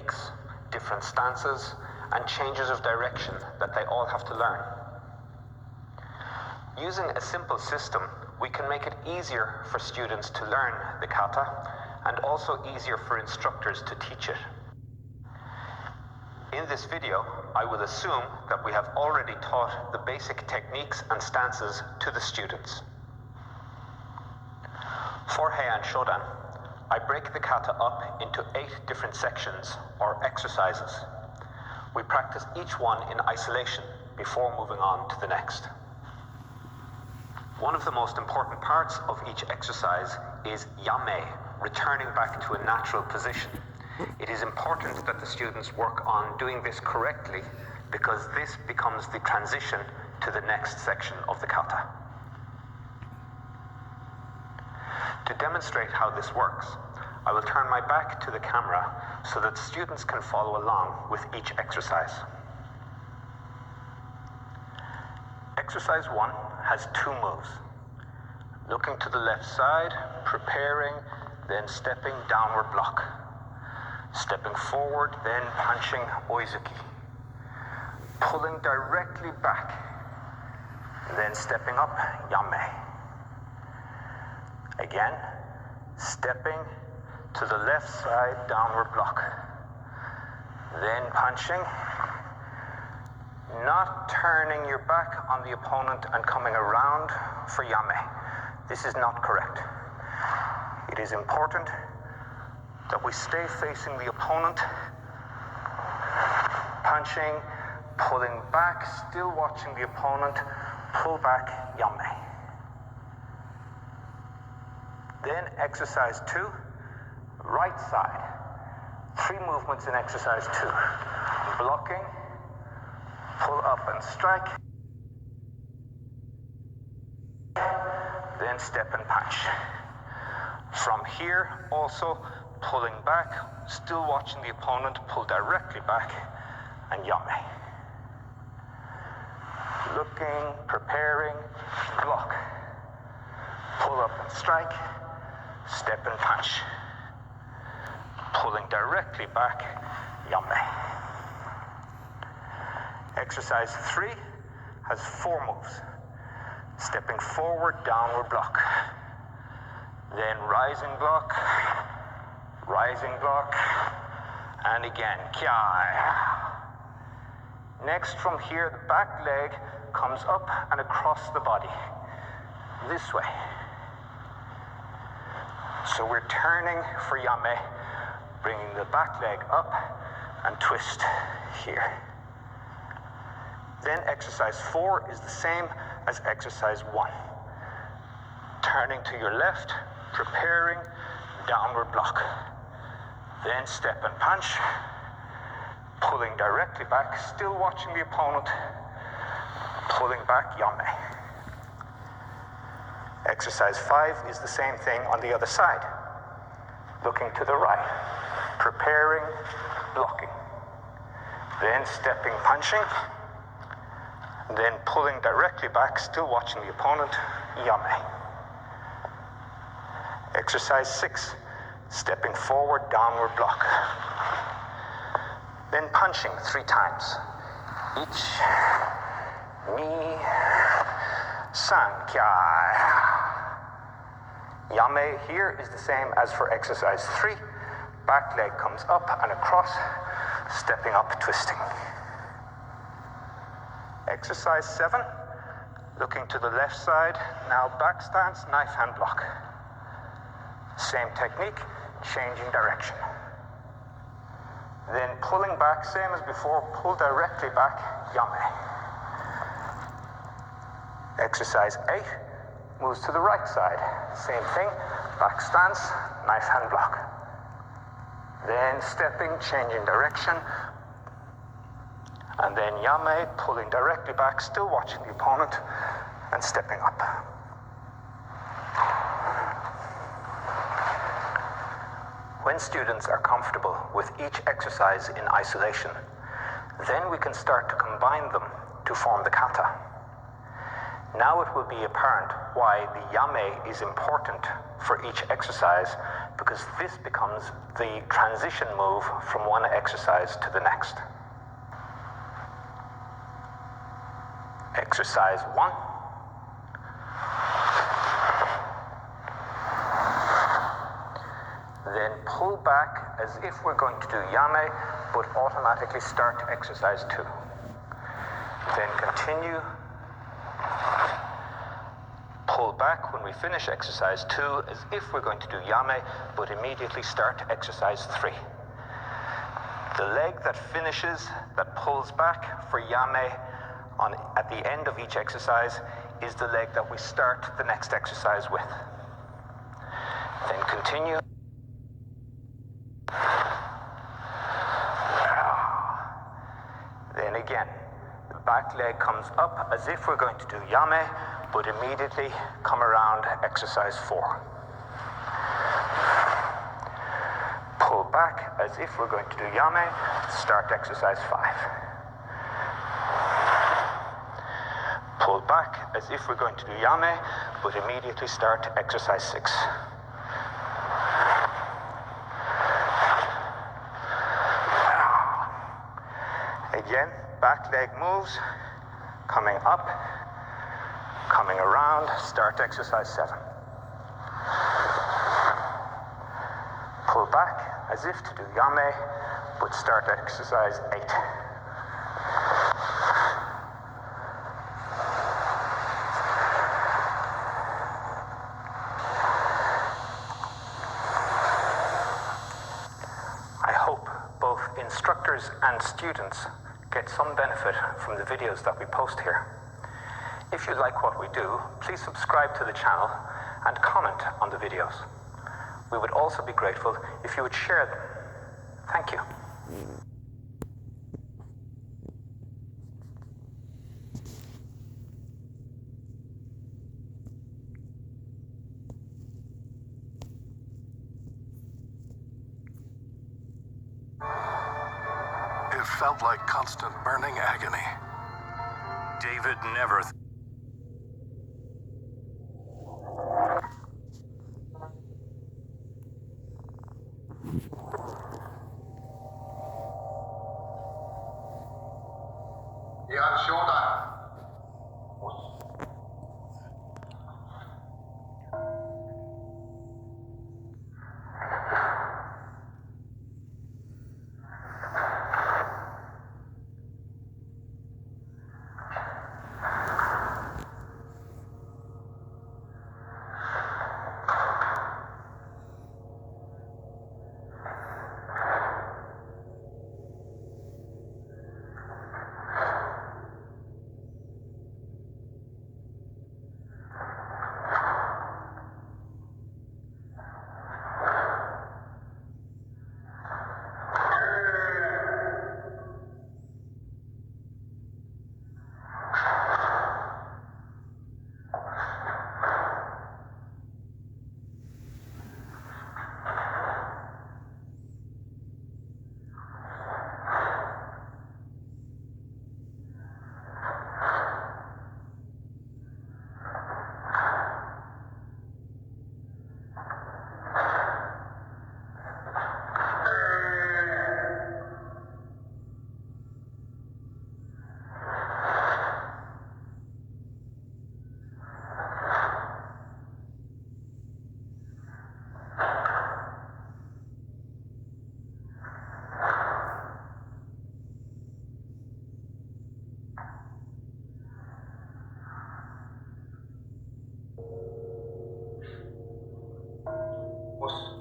techniques, different stances, and changes of direction that they all have to learn. Using a simple system, we can make it easier for students to learn the kata and also easier for instructors to teach it. In this video, I will assume that we have already taught the basic techniques and stances to the students. For Heian Shodan, I break the kata up into 8 different sections or exercises. We practice each one in isolation before moving on to the next. One of the most important parts of each exercise is yame, returning back to a natural position. It is important that the students work on doing this correctly because this becomes the transition to the next section of the kata. To demonstrate how this works, I will turn my back to the camera so that students can follow along with each exercise. Exercise 1 has 2 moves. Looking to the left side, preparing, then stepping downward block. Stepping forward, then punching oizuki. Pulling directly back, then stepping up, yame. Again, stepping to the left side, downward block. Then punching, not turning your back on the opponent and coming around for yame. This is not correct. It is important that we stay facing the opponent, punching, pulling back, still watching the opponent, pull back, yame. Then exercise 2, right side. 3 movements in exercise 2. Blocking, pull up and strike, then step and punch. From here, also pulling back, still watching the opponent, pull directly back, and yame. Looking, preparing, block. Pull up and strike, step and punch. Pulling directly back, yame. Exercise 3 has 4 moves. Stepping forward, downward block. Then rising block, and again, kyai. Next from here, the back leg comes up and across the body, this way. So we're turning for yame, bringing the back leg up and twist here. Then exercise 4 is the same as exercise 1. Turning to your left, preparing, downward block. Then step and punch, pulling directly back, still watching the opponent, pulling back, yame. Exercise 5 is the same thing on the other side. Looking to the right, preparing, blocking. Then stepping, punching, then pulling directly back, still watching the opponent, yame. Exercise 6, stepping forward, downward block. Then punching 3 times. Ich, mi, san, kyai. Yame here is the same as for exercise 3. Back leg comes up and across, stepping up, twisting. Exercise 7, looking to the left side, now back stance, knife hand block. Same technique, changing direction. Then pulling back, same as before, pull directly back, yame. Exercise 8 moves to the right side. Same thing, back stance, knife hand block. Then stepping, changing direction. And then yame, pulling directly back, still watching the opponent, and stepping up. When students are comfortable with each exercise in isolation, then we can start to combine them to form the kata. Now it will be apparent why the yame is important for each exercise because this becomes the transition move from one exercise to the next. Exercise 1. Then pull back as if we're going to do yame, but automatically start exercise 2. Then continue. Pull back when we finish exercise 2 as if we're going to do yame, but immediately start exercise 3. The leg that finishes, that pulls back for yame at the end of each exercise is the leg that we start the next exercise with. Then continue. Then again, the back leg comes up as if we're going to do yame, but immediately come around exercise 4. Pull back as if we're going to do yame, start exercise 5. Pull back as if we're going to do yame, but immediately start exercise 6. Again, back leg moves, coming up, coming around, start exercise 7. Pull back as if to do yame, but start exercise 8. I hope both instructors and students get some benefit from the videos that we post here. If you like what we do, please subscribe to the channel and comment on the videos. We would also be grateful if you would share them. Thank you. It felt like constant burning agony. David never... Us.